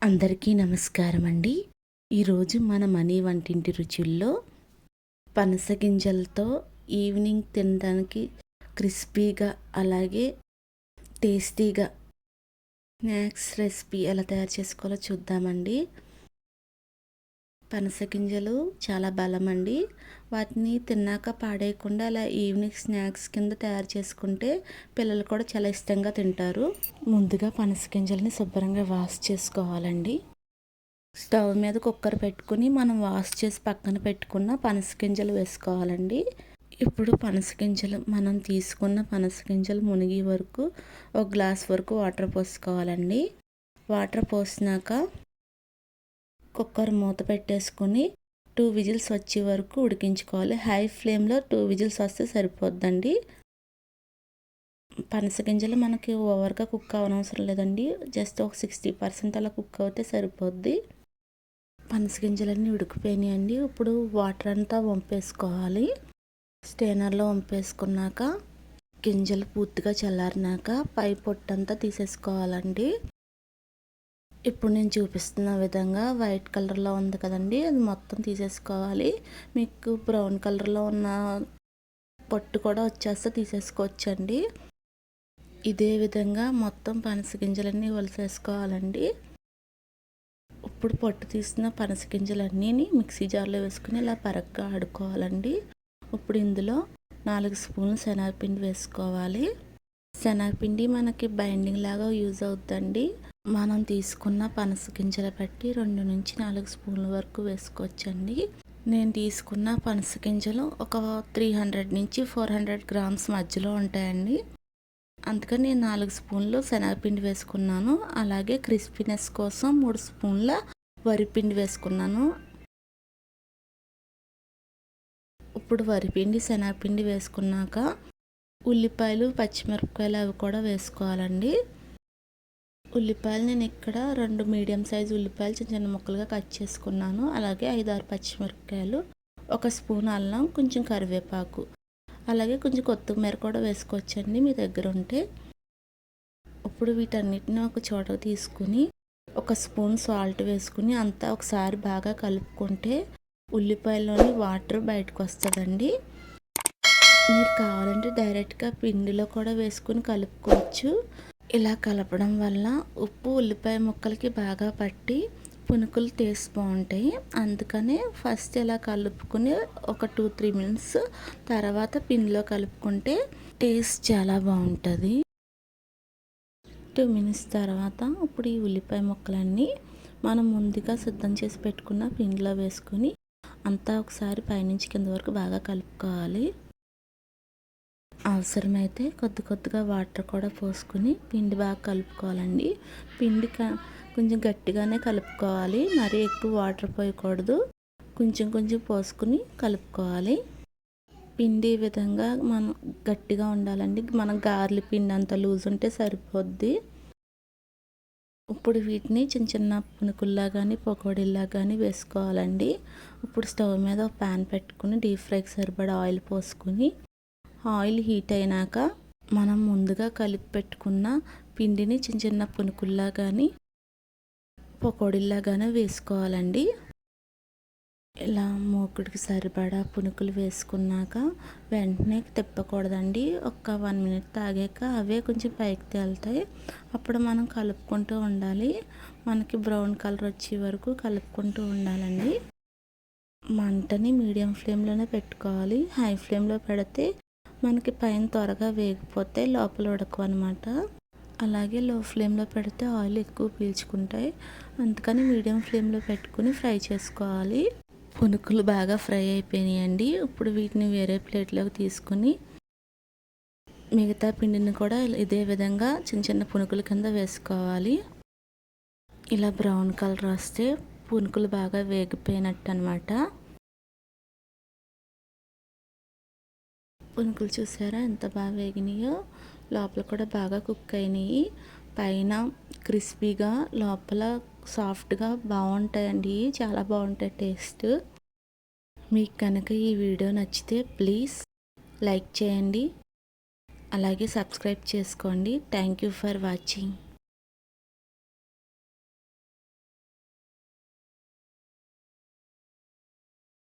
అందరికీ నమస్కారం అండి. ఈరోజు మన మనీ వంటింటి రుచుల్లో పనస గింజలతో ఈవినింగ్ తినడానికి క్రిస్పీగా అలాగే టేస్టీగా స్నాక్స్ రెసిపీ ఎలా తయారు చేసుకోవాలో చూద్దామండి. పనస గింజలు చాలా బలం అండి. వాటిని తిన్నాక పాడేయకుండా అలా ఈవినింగ్ స్నాక్స్ కింద తయారు చేసుకుంటే పిల్లలు కూడా చాలా ఇష్టంగా తింటారు. ముందుగా పనస గింజల్ని శుభ్రంగా వాష్ చేసుకోవాలండి. స్టవ్ మీద కుక్కర్ పెట్టుకుని మనం వాష్ చేసి పక్కన పెట్టుకున్న పనస గింజలు వేసుకోవాలండి. ఇప్పుడు పనస గింజలు మనం తీసుకున్న పనస గింజలు మునిగి వరకు ఒక గ్లాస్ వరకు వాటర్ పోసుకోవాలండి. వాటర్ పోసినాక కుక్కర్ మూత పెట్టేసుకుని 2 విజిల్స్ వచ్చే వరకు ఉడికించుకోవాలి. హై ఫ్లేమ్లో 2 విజిల్స్ వస్తే సరిపోద్దండి. పనస గింజలు మనకి ఓవర్గా కుక్ అవ్వనవసరం లేదండి. జస్ట్ ఒక 60% అలా కుక్ అవుతే సరిపోద్ది. పనస గింజలన్నీ ఉడికిపోయినాయండి. ఇప్పుడు వాటర్ అంతా వంపేసుకోవాలి. స్టెయినర్లో వంపేసుకున్నాక గింజలు పూర్తిగా చల్లారినాక పై పొట్టంతా తీసేసుకోవాలండి. ఇప్పుడు నేను చూపిస్తున్న విధంగా వైట్ కలర్లో ఉంది కదండి, అది మొత్తం తీసేసుకోవాలి. మీకు బ్రౌన్ కలర్లో ఉన్న పొట్టు కూడా వచ్చేస్తే తీసేసుకోవచ్చండి. ఇదే విధంగా మొత్తం పనస గింజలన్నీ ఒలిసేసుకోవాలండి. ఇప్పుడు పొట్టు తీసిన పనస గింజలన్నీ మిక్సీ జార్లో వేసుకుని ఇలా పరగ్గా ఆడుకోవాలండి. ఇప్పుడు ఇందులో 4 స్పూన్లు శనగపిండి వేసుకోవాలి. శనగపిండి మనకి బైండింగ్ లాగా యూజ్ అవుతుందండి. మనం తీసుకున్న పనస గింజలు బట్టి 2 నుంచి 4 స్పూన్ల వరకు వేసుకోవచ్చండి. నేను తీసుకున్న పనస గింజలు ఒక 300 నుంచి 400 గ్రామ్స్ మధ్యలో ఉంటాయండి. అందుకని నేను 4 స్పూన్లు శనగపిండి వేసుకున్నాను. అలాగే క్రిస్పీనెస్ కోసం 3 స్పూన్ల వరిపిండి వేసుకున్నాను. ఇప్పుడు వరిపిండి శనగపిండి వేసుకున్నాక ఉల్లిపాయలు పచ్చిమిరపకాయలు అవి కూడా వేసుకోవాలండి. ఉల్లిపాయలు నేను ఇక్కడ 2 మీడియం సైజు ఉల్లిపాయలు చిన్న చిన్న ముక్కలుగా కట్ చేసుకున్నాను. అలాగే 5-6 పచ్చిమిరపకాయలు, 1 స్పూన్ అల్లం, కొంచెం కరివేపాకు, అలాగే కొంచెం కొత్తిమీర కూడా వేసుకోవచ్చండి మీ దగ్గర ఉంటే. ఇప్పుడు వీటన్నిటిని ఒక చోట తీసుకుని 1 స్పూన్ సాల్ట్ వేసుకుని అంతా ఒకసారి బాగా కలుపుకుంటే ఉల్లిపాయలోని వాటర్ బయటకు వస్తుందండి. మీరు కావాలంటే డైరెక్ట్గా పిండిలో కూడా వేసుకుని కలుపుకోవచ్చు. ఇలా కలపడం వల్ల ఉప్పు ఉల్లిపాయ ముక్కలకి బాగా పట్టి పునుకులు టేస్ట్ బాగుంటాయి. అందుకనే ఫస్ట్ ఇలా కలుపుకుని ఒక 2-3 మినిట్స్ తర్వాత పిండిలో కలుపుకుంటే టేస్ట్ చాలా బాగుంటుంది. 2 మినిట్స్ తర్వాత ఇప్పుడు ఈ ఉల్లిపాయ ముక్కలన్నీ మనం ముందుగా సిద్ధం చేసి పెట్టుకున్న పిండిలో వేసుకొని అంతా ఒకసారి పైనుంచి కింద వరకు బాగా కలుపుకోవాలి. అవసరమైతే కొద్దిగా వాటర్ కూడా పోసుకుని పిండి బాగా కలుపుకోవాలండి. పిండి కొంచెం గట్టిగానే కలుపుకోవాలి, మరీ ఎక్కువ వాటర్ పోయకూడదు. కొంచెం పోసుకుని కలుపుకోవాలి. పిండి ఈ విధంగా మనం గట్టిగా ఉండాలండి. మనం గారెల పిండి అంత లూజ్ ఉంటే సరిపోద్ది. ఇప్పుడు వీటిని చిన్న చిన్న పునుకుల్లా కానీ పకోడీల్లా కానీ వేసుకోవాలండి. ఇప్పుడు స్టవ్ మీద ఒక ప్యాన్ పెట్టుకుని డీప్ ఫ్రైకి సరిపడా ఆయిల్ పోసుకుని ఆయిల్ హీట్ అయినాక మనం ముందుగా కలిపి పెట్టుకున్న పిండిని చిన్న చిన్న పునుకుల్లా కానీ పకోడీల్లా కానీ వేసుకోవాలండి. ఇలా మూకుడికి సరిపడా పునుకులు వేసుకున్నాక వెంటనే తిప్పకూడదండి. ఒక 1 మినిట్ తాగాక అవే కొంచెం పైకి తేలుతాయి. అప్పుడు మనం కలుపుకుంటూ ఉండాలి. మనకి బ్రౌన్ కలర్ వచ్చే వరకు కలుపుకుంటూ ఉండాలండి. మంటని మీడియం ఫ్లేమ్లోనే పెట్టుకోవాలి. హై ఫ్లేమ్లో పెడితే మనకి పైన త్వరగా వేగిపోతే లోపల ఉడకవు అనమాట. అలాగే లో ఫ్లేమ్లో పెడితే ఆయిల్ ఎక్కువ పీల్చుకుంటాయి. అందుకని మీడియం ఫ్లేమ్లో పెట్టుకుని ఫ్రై చేసుకోవాలి. పునుకులు బాగా ఫ్రై అయిపోయినాయండి. ఇప్పుడు వీటిని వేరే ప్లేట్లోకి తీసుకుని మిగతా పిండిని కూడా ఇదే విధంగా చిన్న చిన్న పునుకుల కింద వేసుకోవాలి. ఇలా బ్రౌన్ కలర్ వస్తే పునుకులు బాగా వేగిపోయినట్టు అనమాట. పునుకులు చూసారా ఎంత బాగా వేగినాయో, లోపల కూడా బాగా కుక్ అయినాయి. పైన క్రిస్పీగా లోపల సాఫ్ట్గా బాగుంటాయండి. చాలా బాగుంటాయి టేస్ట్. మీకు కనుక ఈ వీడియో నచ్చితే ప్లీజ్ లైక్ చేయండి, అలాగే సబ్స్క్రైబ్ చేసుకోండి. Thank you for watching.